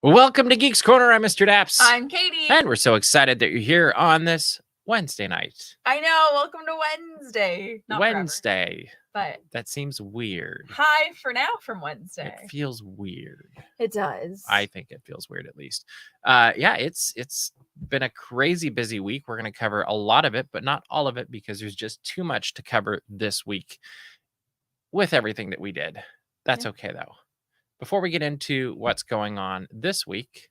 Welcome to Geeks Corner. I'm Mr. Daps. I'm Katie. And we're so excited that you're here on this Wednesday night. I know. Welcome to Wednesday. Not Wednesday. Forever, but that seems weird. Hi for now from Wednesday. It feels weird. It does. I think it feels weird at least. Yeah, it's been a crazy busy week. We're going to cover a lot of it, but not all of it because there's just too much to cover this week with everything that we did. That's okay though. Before we get into what's going on this week,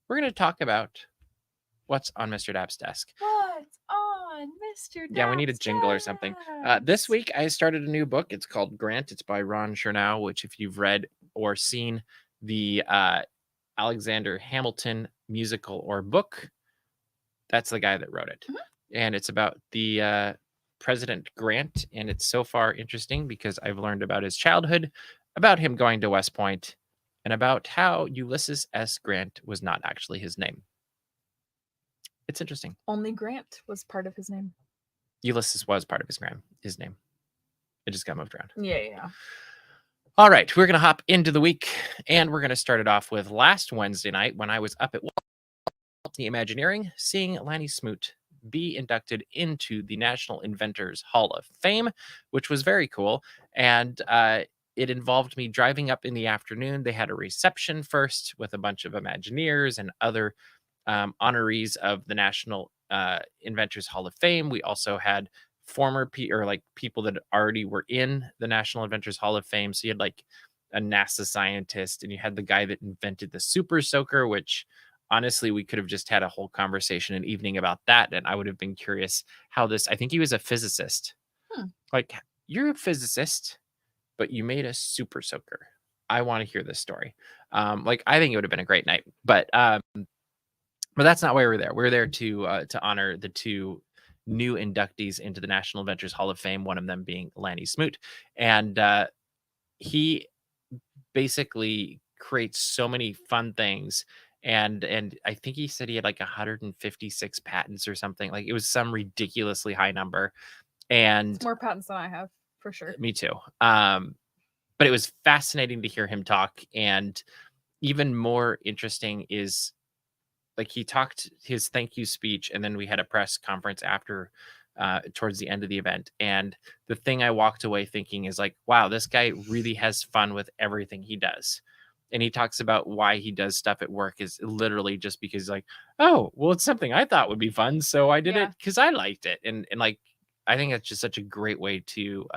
we're going to talk about what's on Mr. Daps' desk. What's on Mr. Daps' Yeah, we need a jingle or something. This week, I started a new book. It's called Grant. It's by Ron Chernow, which if you've read or seen the Alexander Hamilton musical or book, that's the guy that wrote it. Mm-hmm. And it's about the President Grant. And it's so far interesting because I've learned about his childhood, about him going to West Point, and about how Ulysses S. Grant was not actually his name. It's interesting. Only Grant was part of his name. Ulysses was part of his name. It just got moved around. Yeah. All right, we're going to hop into the week, and we're going to start it off with last Wednesday night when I was up at Walt Disney Imagineering, seeing Lanny Smoot be inducted into the National Inventors Hall of Fame, which was very cool. And it involved me driving up in the afternoon. They had a reception first with a bunch of Imagineers and other honorees of the National Inventors Hall of Fame. We also had former people that already were in the National Inventors Hall of Fame. So you had like a NASA scientist, and you had the guy that invented the Super Soaker, which honestly, we could have just had a whole conversation an evening about that. And I would have been curious how I think he was a physicist. Like, you're a physicist, but you made a Super Soaker. I want to hear this story. I think it would have been a great night, but that's not why we're there. We're there to honor the two new inductees into the National Inventors Hall of Fame, one of them being Lanny Smoot. And he basically creates so many fun things. And I think he said he had like 156 patents or something. Like, it was some ridiculously high number. And it's more patents than I have, for sure. Me too. But it was fascinating to hear him talk. And even more interesting is, like, he talked his thank you speech, and then we had a press conference after, towards the end of the event. And the thing I walked away thinking is like, wow, this guy really has fun with everything he does. And he talks about why he does stuff at work is literally just because, like, oh, well, it's something I thought would be fun, so I did it because I liked it. And like, I think that's just such a great way to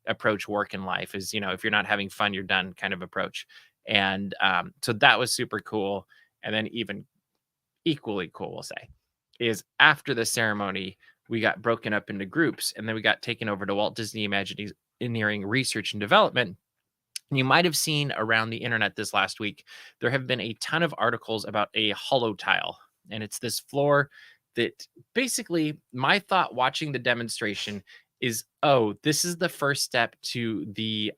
approach work in life is, if you're not having fun, you're done kind of approach. And so that was super cool. And then even equally cool, we'll say, is after the ceremony, we got broken up into groups, and then we got taken over to Walt Disney Imagineering Research and Development. And you might have seen around the internet this last week, there have been a ton of articles about a hollow tile. And it's this floor that basically, my thought watching the demonstration is, oh, this is the first step to the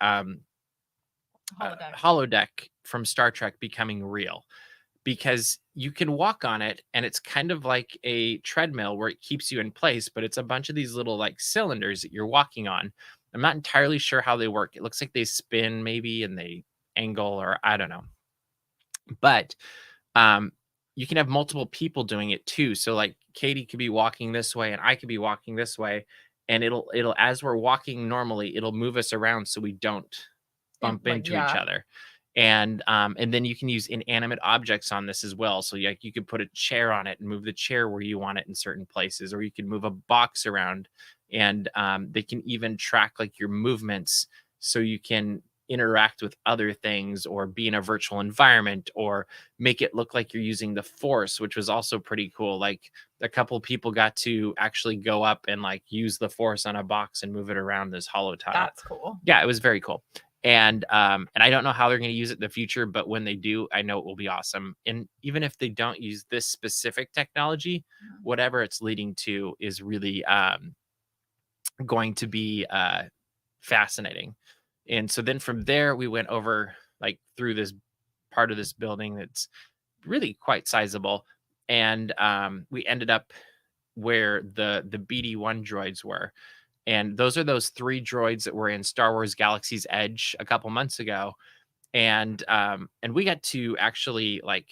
holodeck from Star Trek becoming real. Because you can walk on it, and it's kind of like a treadmill where it keeps you in place, but it's a bunch of these little like cylinders that you're walking on. I'm not entirely sure how they work. It looks like they spin maybe, and they angle, or I don't know. But you can have multiple people doing it too. So like Katie could be walking this way, and I could be walking this way, and it'll as we're walking normally, it'll move us around so we don't bump into each other. And then you can use inanimate objects on this as well. So you could put a chair on it and move the chair where you want it in certain places, or you can move a box around, and they can even track like your movements, so you can interact with other things or be in a virtual environment, or make it look like you're using the Force, which was also pretty cool. Like, a couple people got to actually go up and like use the Force on a box and move it around this hollow tile. That's cool. Yeah, it was very cool. And I don't know how they're going to use it in the future, but when they do, I know it will be awesome. And even if they don't use this specific technology, whatever it's leading to is really going to be fascinating. And so then from there, we went over like through this part of this building that's really quite sizable. And we ended up where the BD-1 droids were. And those are those 3 droids that were in Star Wars Galaxy's Edge a couple months ago. and we got to actually like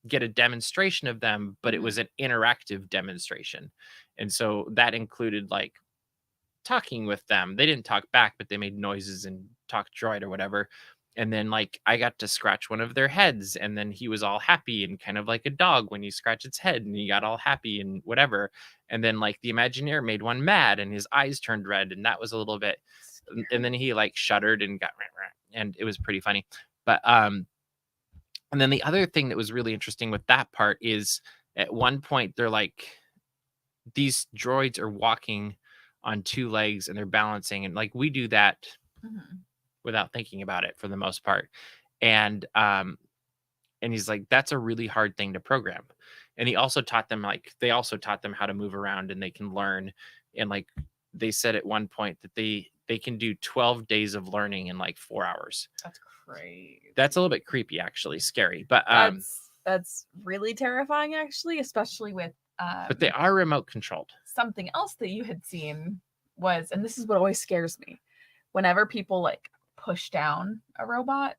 get a demonstration of them, but it was an interactive demonstration, and so that included like talking with them. They didn't talk back, but they made noises and talked droid or whatever. And then like I got to scratch one of their heads, and then he was all happy and kind of like a dog when you scratch its head and he got all happy and whatever. And then like the Imagineer made one mad and his eyes turned red, and that was a little bit, and then he like shuddered and got and it was pretty funny. But and then the other thing that was really interesting with that part is at one point they're like, these droids are walking on two legs and they're balancing, and like we do that without thinking about it for the most part. And he's like, that's a really hard thing to program. And he also taught them like they also taught them how to move around and they can learn. And like they said at one point that they can do 12 days of learning in like 4 hours. That's crazy. That's a little bit creepy, actually, scary. But that's really terrifying, actually, especially with but they are remote controlled. Something else that you had seen was, and this is what always scares me, whenever people like push down a robot.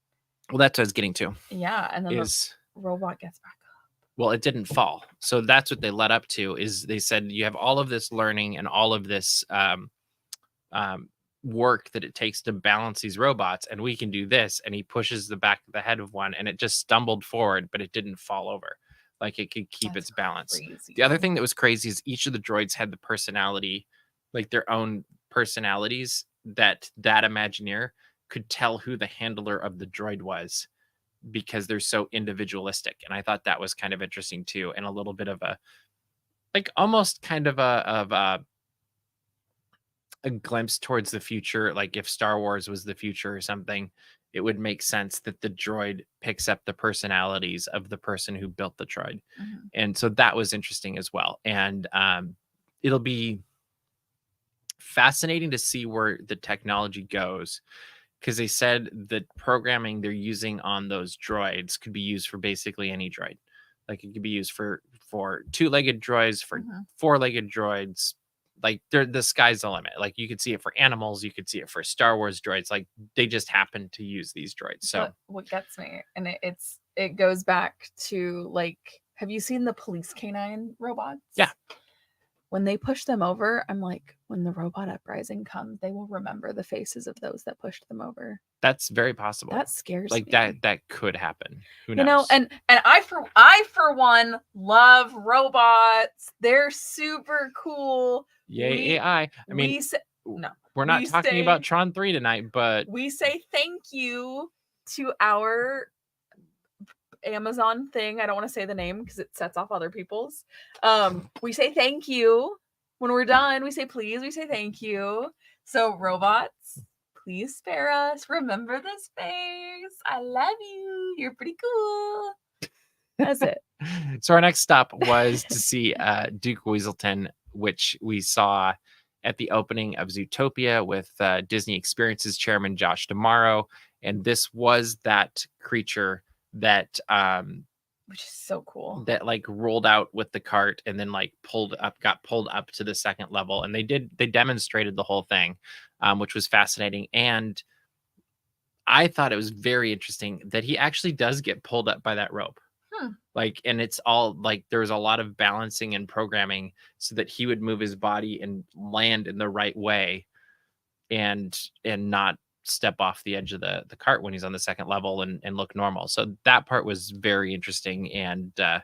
Well, that's what I was getting to. Yeah, and then the robot gets back up. Well, it didn't fall. So that's what they led up to, is they said you have all of this learning and all of this work that it takes to balance these robots, and we can do this. And he pushes the back of the head of one and it just stumbled forward, but it didn't fall over. Like it could keep its balance. Crazy. The other thing that was crazy is each of the droids had the personality, like their own personalities, that Imagineer could tell who the handler of the droid was because they're so individualistic. And I thought that was kind of interesting too, and a little bit of a like almost kind of a glimpse towards the future. Like if Star Wars was the future or something, it would make sense that the droid picks up the personalities of the person who built the droid. And so that was interesting as well. And it'll be fascinating to see where the technology goes, because they said that programming they're using on those droids could be used for basically any droid. Like it could be used for two-legged droids, for four-legged droids. Like the sky's the limit. Like you could see it for animals, you could see it for Star Wars droids. Like they just happen to use these droids. So what gets me, and it goes back to like, have you seen the police canine robots? Yeah. When they push them over, I'm like, when the robot uprising comes, they will remember the faces of those that pushed them over. That's very possible. That scares me. That could happen. Who knows? You know, and I for one love robots. They're super cool. Yay, AI. I mean, we're not talking about Tron 3 tonight, but we say thank you to our Amazon thing. I don't want to say the name because it sets off other people's. We say thank you when we're done. We say please. We say thank you. So robots, please spare us. Remember the space. I love you. You're pretty cool. That's it. So our next stop was to see Duke Weaselton, which we saw at the opening of Zootopia with Disney Experiences chairman Josh D'Amaro. And this was that creature that which is so cool, that like rolled out with the cart and then like got pulled up to the second level, and they demonstrated the whole thing, which was fascinating. And I thought it was very interesting that he actually does get pulled up by that rope. Like, and it's all like there's a lot of balancing and programming so that he would move his body and land in the right way and not step off the edge of the cart when he's on the second level and look normal. So that part was very interesting, and the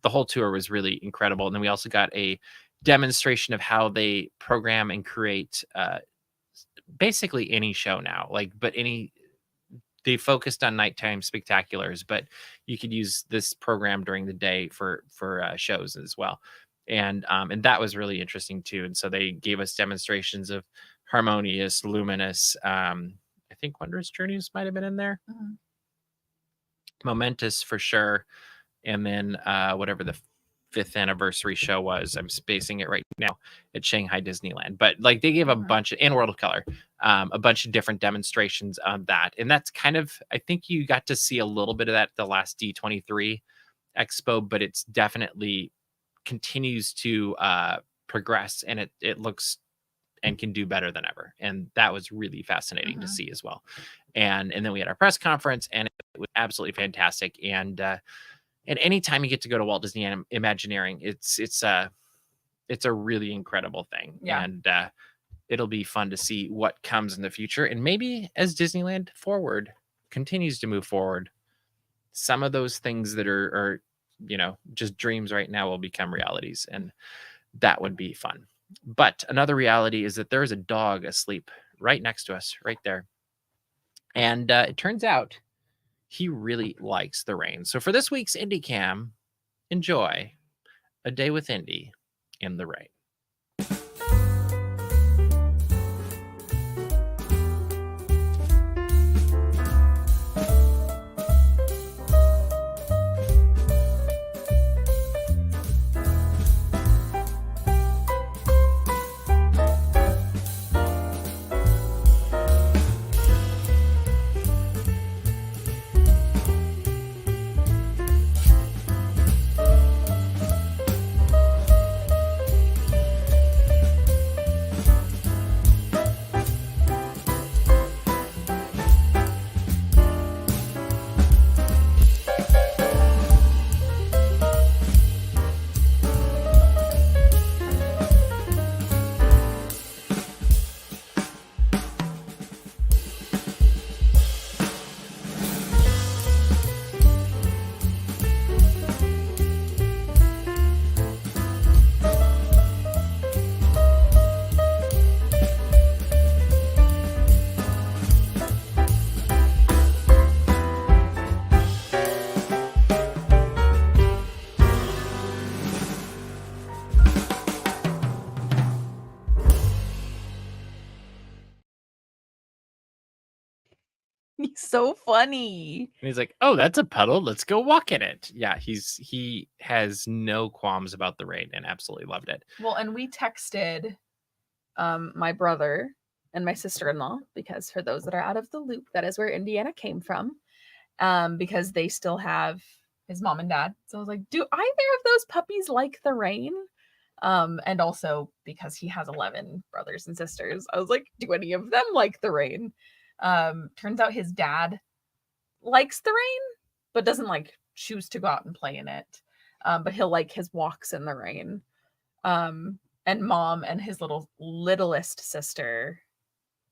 whole tour was really incredible. And then we also got a demonstration of how they program and create basically any show now, they focused on nighttime spectaculars, but you could use this program during the day for shows as well. And that was really interesting too. And so they gave us demonstrations of Harmonious, Luminous, I think Wondrous Journeys might have been in there. Momentous for sure. And then whatever the 5th anniversary show was, I'm spacing it right now, at Shanghai Disneyland. But like they gave a bunch of, and World of Color, a bunch of different demonstrations of that. And that's kind of, I think you got to see a little bit of that at the last D23 Expo, but it's definitely continues to progress, and it looks and can do better than ever. And that was really fascinating to Mhm. see as well. And then we had our press conference, and it was absolutely fantastic. And anytime you get to go to Walt Disney Imagineering, it's a really incredible thing. Yeah. And it'll be fun to see what comes in the future. And maybe as Disneyland forward continues to move forward, some of those things that are just dreams right now will become realities, and that would be fun. But another reality is that there is a dog asleep right next to us, right there. And it turns out he really likes the rain. So for this week's IndyCam, enjoy a day with Indy in the rain. He's so funny. And he's like, "Oh, that's a puddle. Let's go walk in it." Yeah, he has no qualms about the rain and absolutely loved it. Well, and we texted my brother and my sister-in-law, because for those that are out of the loop, that is where Indiana came from, because they still have his mom and dad. So I was like, do either of those puppies like the rain? And also because he has 11 brothers and sisters, I was like, do any of them like the rain? Turns out his dad likes the rain, but doesn't like choose to go out and play in it. But he'll like his walks in the rain. And mom and his littlest sister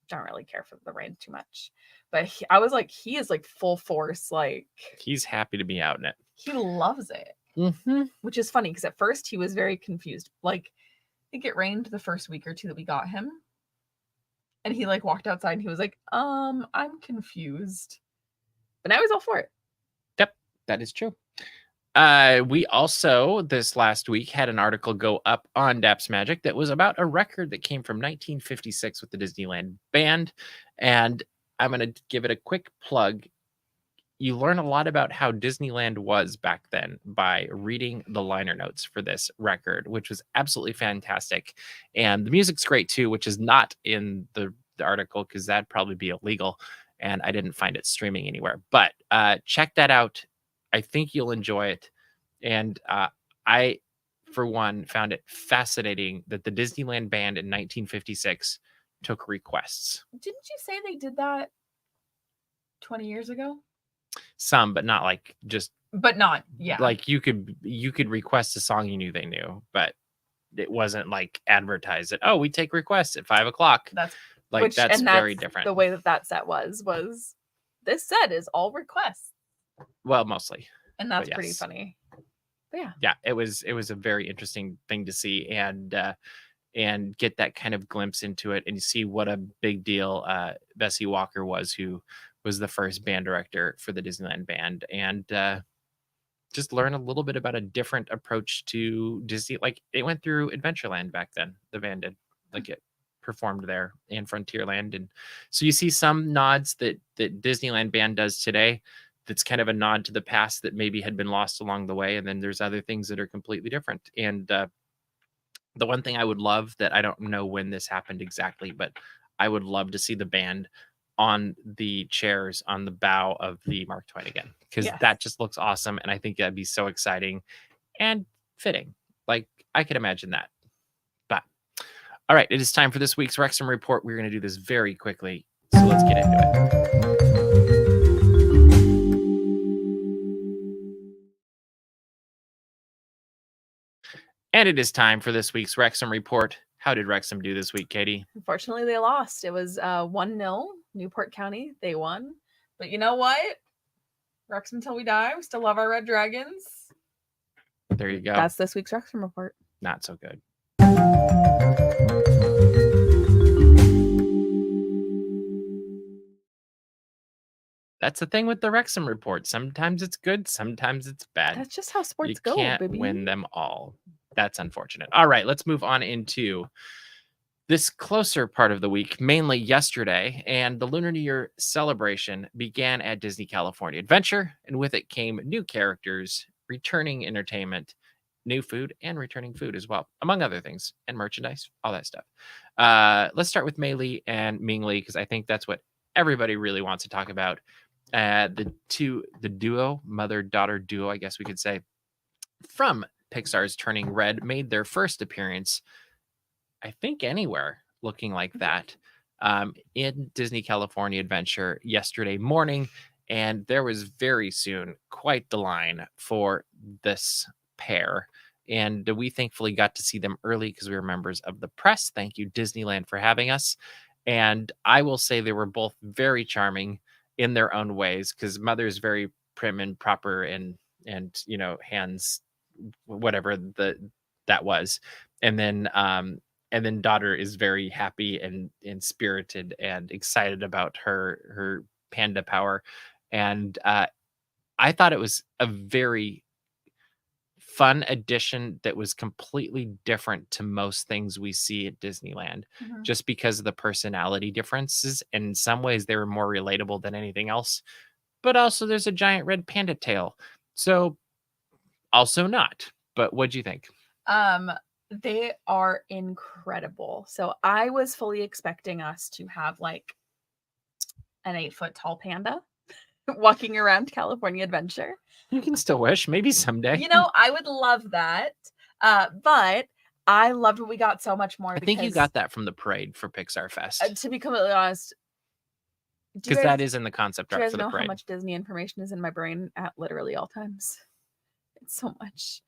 don't really care for the rain too much. But I was like, he is like full force, like He's happy to be out in it. he loves it. Mm-hmm. Which is funny because at first he was very confused. Like, I think it rained the first week or two that we got him. And he like walked outside and he was like, I'm confused. But now he's all for it. Yep, that is true. We also this last week had an article go up on Daps Magic that was about a record that came from 1956 with the Disneyland Band, and I'm going to give it a quick plug. You learn a lot about how Disneyland was back then by reading the liner notes for this record, which was absolutely fantastic. And the music's great too, which is not in the article because that'd probably be illegal. And I didn't find it streaming anywhere. But check that out. I think you'll enjoy it. And I, for one, found it fascinating that the Disneyland Band in 1956 took requests. Didn't you say they did that 20 years ago? Some, but not like just. But not, yeah. Like you could request a song you knew they knew, but it wasn't like advertised that, oh, we take requests at 5:00. That's like that's very different. The way that set was this set is all requests. Well, mostly. And that's pretty funny. But yeah. Yeah, it was a very interesting thing to see and get that kind of glimpse into it and you see what a big deal Bessie Walker was, who was the first band director for the Disneyland Band, and just learn a little bit about a different approach to Disney. Like it went through Adventureland back then, the band did. Like it performed there and Frontierland. And so you see some nods that Disneyland Band does today. That's kind of a nod to the past that maybe had been lost along the way. And then there's other things that are completely different. And the one thing I would love, that I don't know when this happened exactly, but I would love to see the band on the chairs on the bow of the Mark Twain again, because that just looks awesome. And I think that'd be so exciting and fitting. Like I could imagine that. But All right, it is time for this week's Wrexham report. We're going to do this very quickly, so let's get into it. And it is time for this week's Wrexham report. How did Wrexham do this week, Katie? Unfortunately, they lost. It was 1-0, Newport County. They won. But you know what? Wrexham until we die. We still love our Red Dragons. There you go. That's this week's Wrexham report. Not so good. That's the thing with the Wrexham report. Sometimes it's good, sometimes it's bad. That's just how sports You go, can't baby. win them all. That's unfortunate. All right, let's move on into this closer part of the week, mainly yesterday, and the Lunar New Year celebration began at Disney California Adventure, and with it came new characters, returning entertainment, new food, and returning food as well, among other things, and merchandise, all that stuff. Let's start with Mei Li and Ming Li, because I think that's what everybody really wants to talk about. The duo, mother-daughter duo, I guess we could say, from Pixar's Turning Red, made their first appearance, I think, anywhere looking like that, in Disney California Adventure yesterday morning. And there was very soon quite the line for this pair. And we thankfully got to see them early because we were members of the press. Thank you, Disneyland, for having us. And I will say they were both very charming in their own ways, because Mother's very prim and proper and hands whatever that was, and then daughter is very happy and spirited and excited about her panda power. And I thought it was a very fun addition that was completely different to most things we see at Disneyland, just because of the personality differences. And in some ways they were more relatable than anything else, but also there's a giant red panda tail, so also not. But what'd you think? They are incredible. So I was fully expecting us to have like an 8-foot tall panda walking around California Adventure. You can still wish, maybe someday. I would love that. But I loved what we got so much more. I think you got that from the parade for Pixar Fest. To be completely honest, because that is in the concept art for the parade. Do you guys know how much Disney information is in my brain at literally all times? It's so much.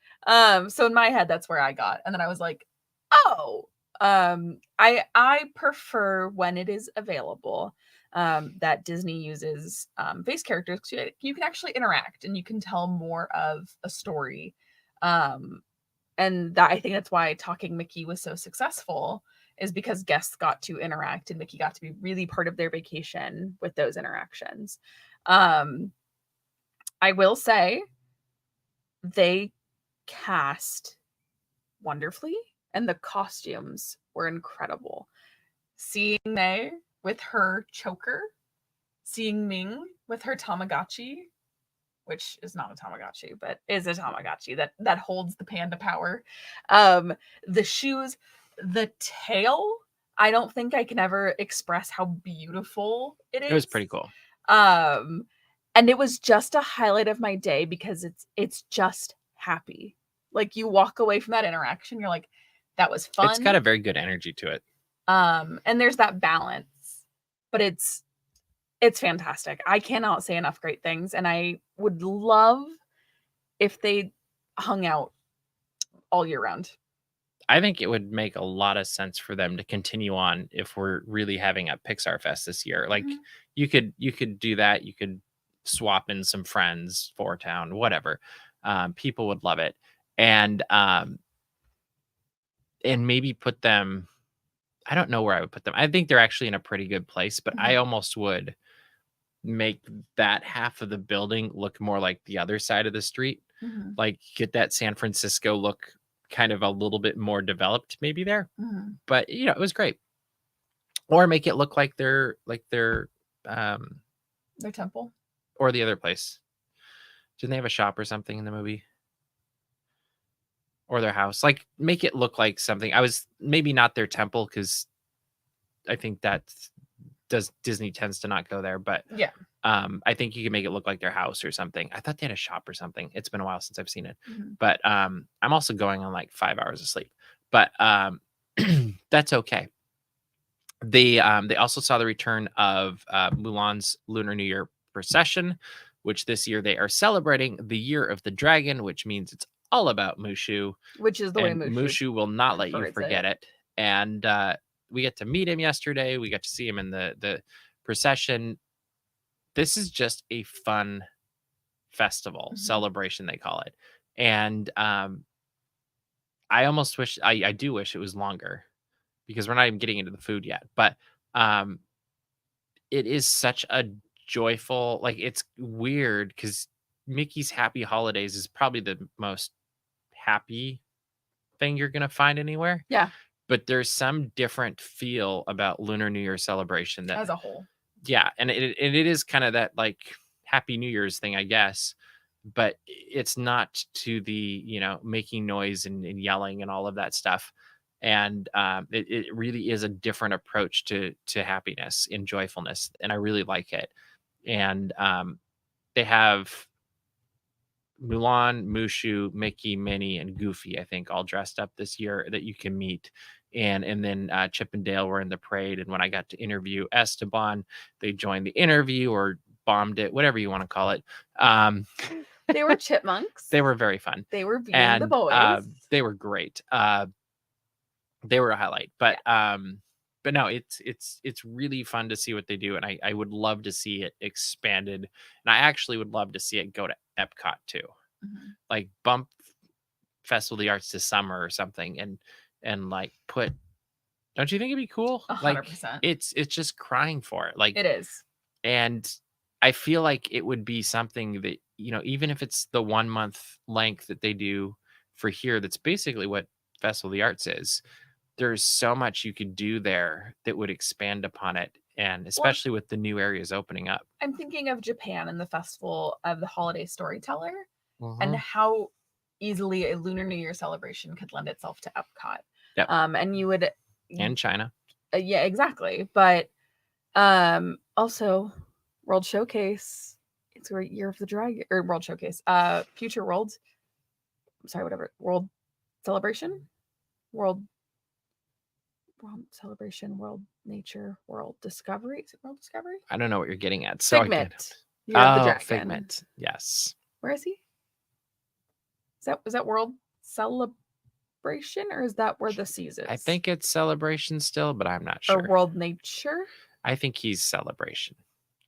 So in my head, that's where I got. And then I was like, oh, I prefer when it is available, that Disney uses face characters. You can actually interact and you can tell more of a story. And I think that's why Talking Mickey was so successful, is because guests got to interact and Mickey got to be really part of their vacation with those interactions. I will say they cast wonderfully and the costumes were incredible. Seeing Mei with her choker, seeing Ming with her Tamagotchi, which is not a Tamagotchi, but is a Tamagotchi that holds the panda power. The shoes, the tail, I don't think I can ever express how beautiful it is. It was pretty cool. And it was just a highlight of my day because it's just happy. Like, you walk away from that interaction, you're like, that was fun. It's got a very good energy to it. And there's that balance, but it's fantastic. I cannot say enough great things, and I would love if they hung out all year round. I think it would make a lot of sense for them to continue on if we're really having a Pixar Fest this year. Like, you could do that. You could swap in some friends for town, whatever. People would love it. And maybe put them, I don't know where I would put them. I think they're actually in a pretty good place, but I almost would make that half of the building look more like the other side of the street. Like, get that San Francisco look kind of a little bit more developed maybe there. But it was great. Or make it look like their temple or the other place. Didn't they have a shop or something in the movie? Or their house? Like, make it look like something. I was maybe not their temple, because I think Disney tends to not go there, but yeah. I think you can make it look like their house or something. I thought they had a shop or something. It's been a while since I've seen it. But I'm also going on like 5 hours of sleep. But That's okay. They also saw the return of Mulan's Lunar New Year procession, which this year they are celebrating the Year of the Dragon, which means it's all about Mushu. Which is the way And Mushu Mushu will not let you prefers forget it. And we get to meet him yesterday. We got to see him in the procession. This is just a fun festival celebration, they call it. And I almost wish I do wish it was longer because we're not even getting into the food yet. But it is such a joyful, like, it's weird because Mickey's Happy Holidays is probably the most happy thing you're gonna find anywhere. Yeah, But there's some different feel about Lunar New Year celebration that, as a whole. yeah, and it is kind of that like Happy New Year's thing, I guess, but it's not to the, making noise and yelling and all of that stuff. And it really is a different approach to happiness and joyfulness, and I really like it. And they have Mulan, Mushu, Mickey, Minnie, and Goofy, I think, all dressed up this year that you can meet. And then Chip and Dale were in the parade. And when I got to interview Esteban, they joined the interview or bombed it, whatever you want to call it. They were chipmunks. They were very fun. They were being the boys. They were great. They were a highlight. But no, it's really fun to see what they do, and I would love to see it expanded, and I actually would love to see it go to Epcot too, like bump Festival of the Arts to summer or something, and like put. Don't you think it'd be cool? 100%. Like it's just crying for it. Like it is, and I feel like it would be something that even if it's the 1 month length that they do for here, that's basically what Festival of the Arts is. There's so much you could do there that would expand upon it, and especially with the new areas opening up. I'm thinking of Japan and the Festival of the Holiday Storyteller, and how easily a Lunar New Year celebration could lend itself to Epcot. Yep. And you would, and China. Yeah, exactly. But also World Showcase. It's where Year of the Dragon, or World Showcase. Future World. Sorry, whatever. World Celebration. World Celebration, World Nature, World Discovery. Is it World Discovery? I don't know what you're getting at. So Figment. Year of the Dragon. Figment. Yes. Where is he? Is that World Celebration, or is that where the seas is? I think it's Celebration still, but I'm not sure. Or World Nature? I think he's Celebration.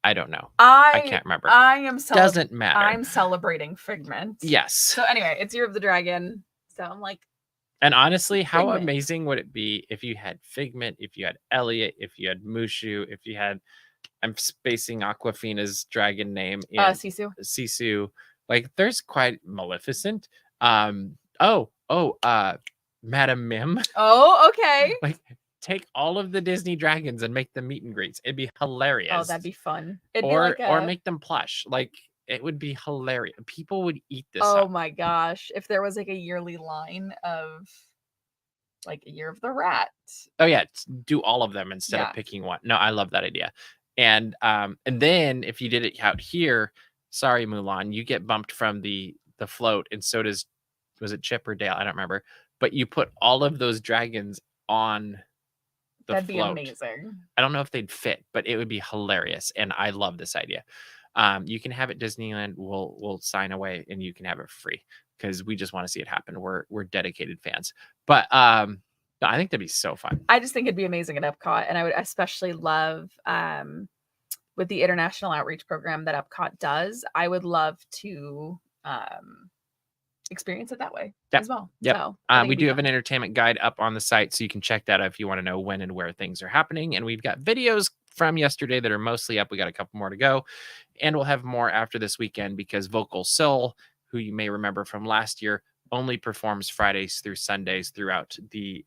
I don't know. I can't remember. I am doesn't matter. I'm celebrating Figment. Yes. So anyway, it's Year of the Dragon. So I'm like, and honestly, how Figment. amazing would it be if you had Figment, if you had Elliot, if you had Mushu, if you had, I'm spacing Aquafina's dragon name. Sisu. Like, there's quite Maleficent. Madam Mim. Oh, okay. Like, take all of the Disney dragons and make them meet and greets. It'd be hilarious. Oh, that'd be fun. Or make them plush. Like, it would be hilarious. People would eat this up. Oh my gosh. If there was like a yearly line of like a Year of the Rat. Oh yeah, do all of them instead of picking one. No, I love that idea. And then if you did it out here, sorry Mulan, you get bumped from the float, and so does, was it Chip or Dale? I don't remember. But you put all of those dragons on the That'd float. be amazing. I don't know if they'd fit, but it would be hilarious, and I love this idea. You can have it Disneyland. We'll sign away, and you can have it free because we just want to see it happen. We're dedicated fans. But no, I think that'd be so fun. I just think it'd be amazing at Epcot, and I would especially love with the international outreach program that Epcot does. I would love to experience it that way as well. Yeah. So, we do have an entertainment guide up on the site, so you can check that out if you want to know when and where things are happening. And we've got videos from yesterday that are mostly up. We got a couple more to go, and we'll have more after this weekend because Vocal Soul, who you may remember from last year, only performs Fridays through Sundays throughout the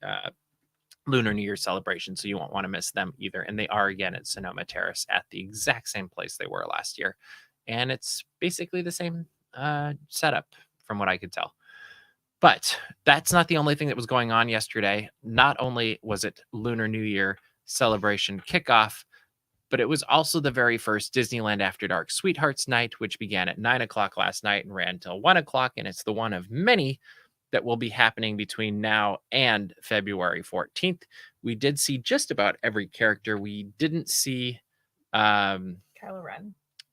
Lunar New Year celebration, so you won't want to miss them either. And they are again at Sonoma Terrace at the exact same place they were last year, and it's basically the same setup from what I could tell. But that's not the only thing that was going on yesterday. Not only was it Lunar New Year celebration kickoff, but it was also the very first Disneyland After Dark Sweethearts Night, which began at 9 o'clock last night and ran till 1 o'clock. And it's the one of many that will be happening between now and February 14th. we did see just about every character. We didn't see Kylo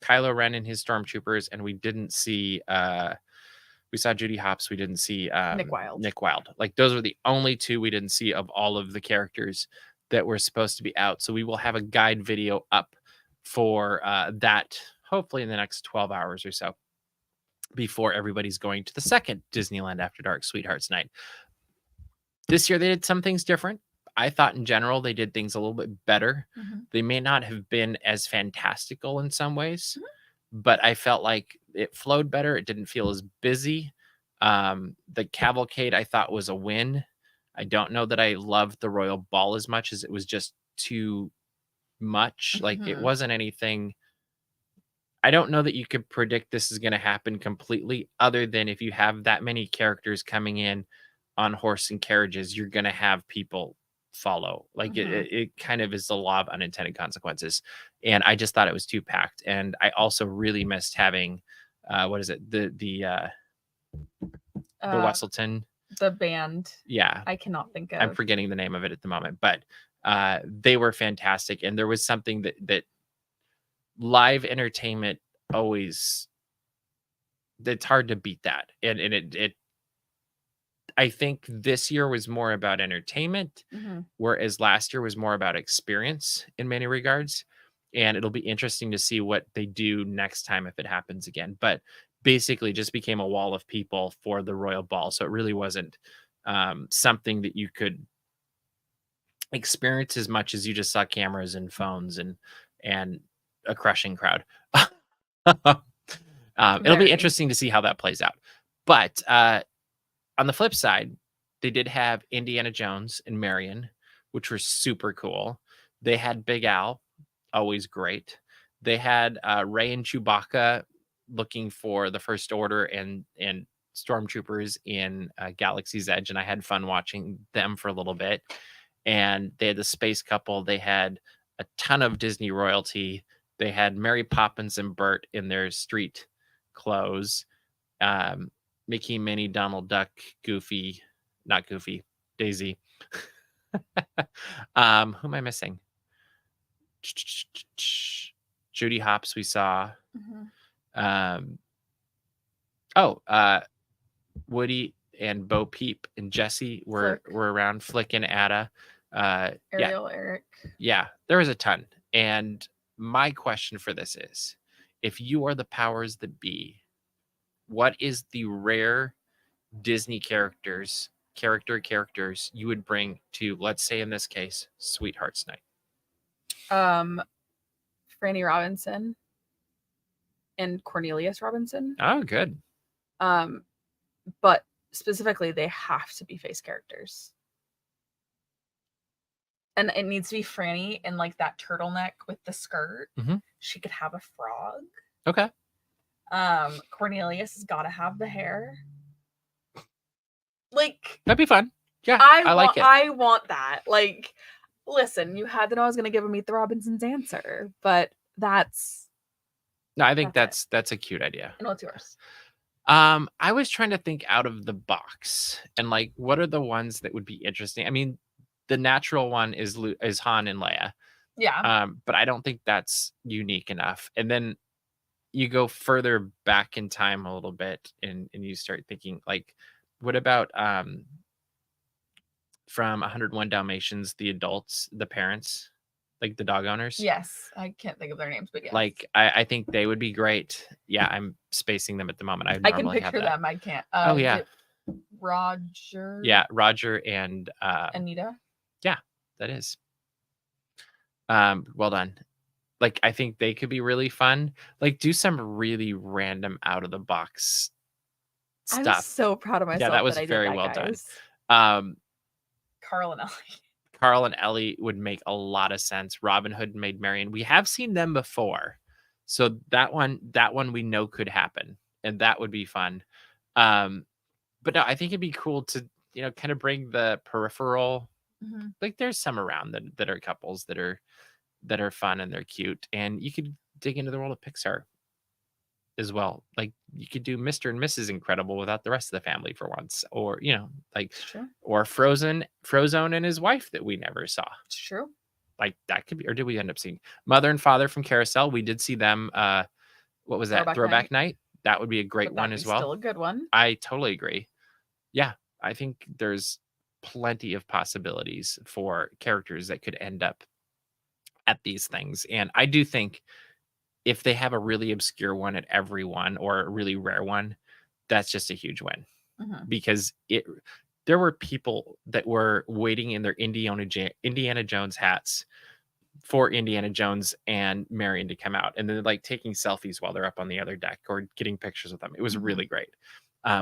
Ren and his stormtroopers, and we didn't see we saw Judy Hopps. We didn't see Nick Wilde. Like, those were the only two we didn't see of all of the characters that were supposed to be out. So we will have a guide video up for that, hopefully in the next 12 hours or so, before everybody's going to the second Disneyland After Dark Sweethearts Night. This year they did some things different. I thought in general they did things a little bit better. They may not have been as fantastical in some ways, but I felt like it flowed better. It didn't feel as busy. The cavalcade I thought was a win. I don't know that I loved the Royal Ball as much as it was just too much. Like, it wasn't anything. I don't know that you could predict this is going to happen completely, other than if you have that many characters coming in on horse and carriages, you're going to have people follow. Like, it kind of is the law of unintended consequences. And I just thought it was too packed. And I also really missed having what is it? The Wesselton. The band. Yeah. I cannot think of. I'm forgetting the name of it at the moment, but they were fantastic. And there was something that live entertainment always, it's hard to beat that. And it I think this year was more about entertainment, whereas last year was more about experience in many regards. And it'll be interesting to see what they do next time if it happens again. But basically just became a wall of people for the Royal Ball. So it really wasn't something that you could experience as much as you just saw cameras and phones and a crushing crowd. It'll be interesting to see how that plays out. But on the flip side, they did have Indiana Jones and Marion, which were super cool. They had Big Al, always great. They had Rey and Chewbacca looking for the First Order and stormtroopers in Galaxy's Edge, and I had fun watching them for a little bit. And they had the space couple. They had a ton of Disney royalty. They had Mary Poppins and Bert in their street clothes. Mickey, Minnie, Donald Duck, Goofy, not Goofy, Daisy. Who am I missing? Judy Hopps we saw. Woody and Bo Peep and Jesse were around. Flick and Ada. Ariel, Eric. Yeah, there was a ton. And my question for this is, if you are the powers that be, what is the rare Disney characters you would bring to, let's say in this case, Sweethearts Night? Franny Robinson and Cornelius Robinson. Oh, good. But specifically, they have to be face characters. And it needs to be Franny in like that turtleneck with the skirt. She could have a frog. Okay. Cornelius has got to have the hair. Like, that'd be fun. Yeah, I like it. I want that. Like, listen, you had to know I was going to give a Meet the Robinsons answer, but that's. No, I think that's a cute idea. And what's yours? I was trying to think out of the box and like, what are the ones that would be interesting? I mean, the natural one is Han and Leia. Yeah. But I don't think that's unique enough. And then you go further back in time a little bit and you start thinking like, what about from 101 Dalmatians, the adults, the parents, like the dog owners? Yes. I can't think of their names, but yes. Like, I think they would be great. Yeah, I'm spacing them at the moment. I can picture them. I can't. Oh, yeah. Roger. Yeah, Roger and Anita. Yeah, that is. Well done. Like, I think they could be really fun. Like, do some really random out of the box stuff. I'm so proud of myself. Yeah, that was very well done. Carl and Ellie would make a lot of sense. Robin Hood and Maid Marian. We have seen them before. So that one we know could happen. And that would be fun. But no, I think it'd be cool to, kind of bring the peripheral. Like, there's some around that are couples that are fun and they're cute, and you could dig into the world of Pixar. as well. Like you could do Mr. and Mrs. Incredible without the rest of the family for once, or like It's true. or Frozone and his wife that we never saw. It's true. Like that could be, or did we end up seeing Mother and Father from Carousel? We did see them. What was that? Throwback night. That would be a great one as well. Still a good one. I totally agree. Yeah, I think there's plenty of possibilities for characters that could end up at these things, and I do think if they have a really obscure one at every one or a really rare one, that's just a huge win because there were people that were waiting in their Indiana Jones hats for Indiana Jones and Marion to come out, and then like taking selfies while they're up on the other deck or getting pictures with them. It was really great.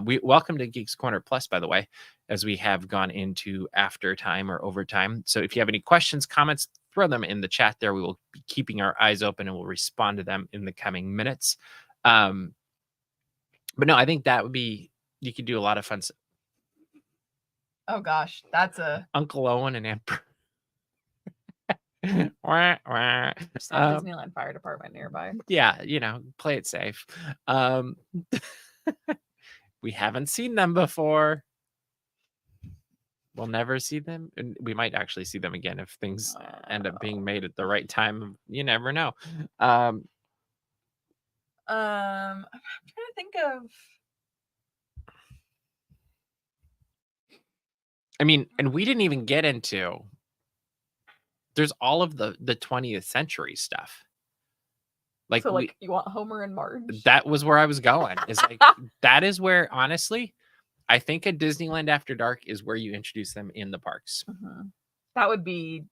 We welcome to Geeks Corner Plus, by the way, as we have gone into after time or overtime. So if you have any questions, comments, throw them in the chat there. We will be keeping our eyes open and we'll respond to them in the coming minutes. But no, I think that would be, you could do a lot of fun. Oh gosh, that's a Uncle Owen and Aunt Disneyland Fire Department nearby. Yeah, play it safe. We haven't seen them before. We'll never see them, and we might actually see them again if things end up being made at the right time. You never know. I'm trying to think of. I mean, and we didn't even get into. There's all of the 20th century stuff. Like, so, like, you want Homer and Marge? That was where I was going. Is like that is where, honestly, I think a Disneyland After Dark is where you introduce them in the parks. That would be,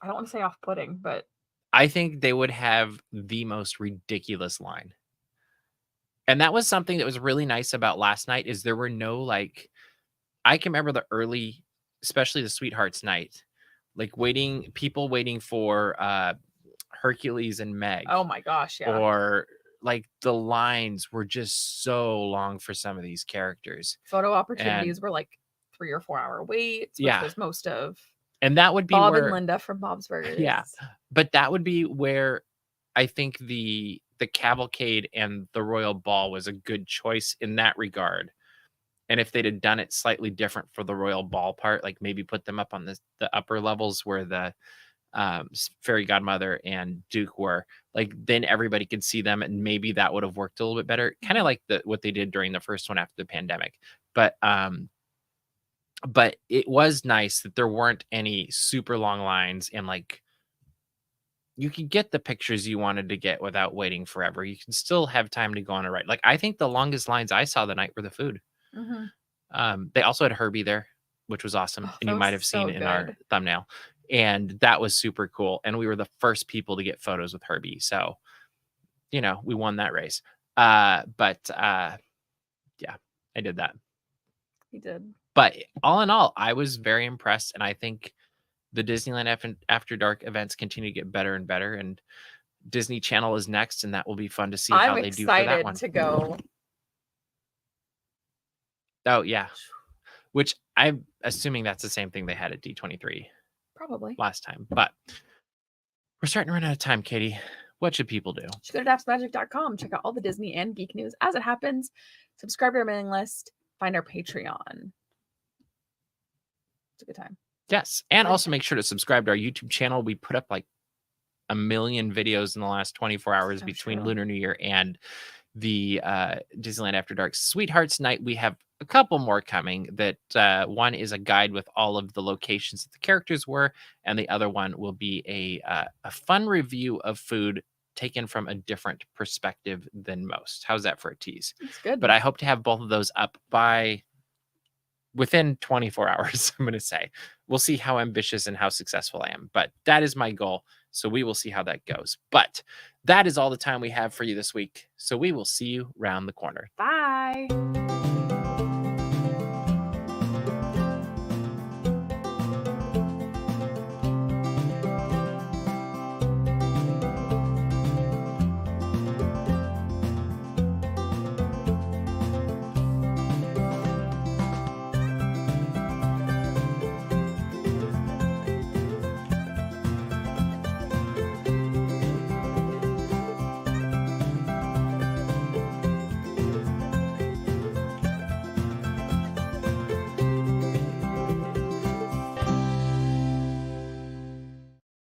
I don't want to say off-putting, but I think they would have the most ridiculous line. And that was something that was really nice about last night is there were no, like, I can remember the early, especially the Sweethearts night, like people waiting for Hercules and Meg. Oh my gosh, yeah. Or like the lines were just so long for some of these characters. Photo opportunities were like 3 or 4 hour waits, which was most of. And that would be Bob and Linda from Bob's Burgers. Yeah. But that would be where I think the cavalcade and the royal ball was a good choice in that regard. And if they'd have done it slightly different for the royal ball part, like maybe put them up on the upper levels where the fairy godmother and Duke were, like, then everybody could see them, and maybe that would have worked a little bit better, kind of like what they did during the first one after the pandemic. But it was nice that there weren't any super long lines, and like you could get the pictures you wanted to get without waiting forever. You can still have time to go on a ride. Like, I think the longest lines I saw the night were the food. They also had Herbie there, which was awesome, and you might have seen it in our thumbnail. And that was super cool. And we were the first people to get photos with Herbie. So, we won that race. Yeah, I did that. He did. But all in all, I was very impressed. And I think the Disneyland After Dark events continue to get better and better. And Disney Channel is next. And that will be fun to see how they do for that one. I'm excited to go. Oh, yeah. Which I'm assuming that's the same thing they had at D23. Probably. Last time. But we're starting to run out of time, Katie. What should people do? Should go to dapsmagic.com. Check out all the Disney and geek news as it happens. Subscribe to our mailing list. Find our Patreon. It's a good time. Yes. And also make sure to subscribe to our YouTube channel. We put up like 1 million videos in the last 24 hours between Lunar New Year and the Disneyland After Dark Sweethearts night. We have a couple more coming. That one is a guide with all of the locations that the characters were, and the other one will be a fun review of food taken from a different perspective than most. How's that for a tease? It's good. But I hope to have both of those up by within 24 hours. I'm going to say we'll see how ambitious and how successful I am, but that is my goal. So we will see how that goes. But that is all the time we have for you this week. So we will see you round the corner. Bye.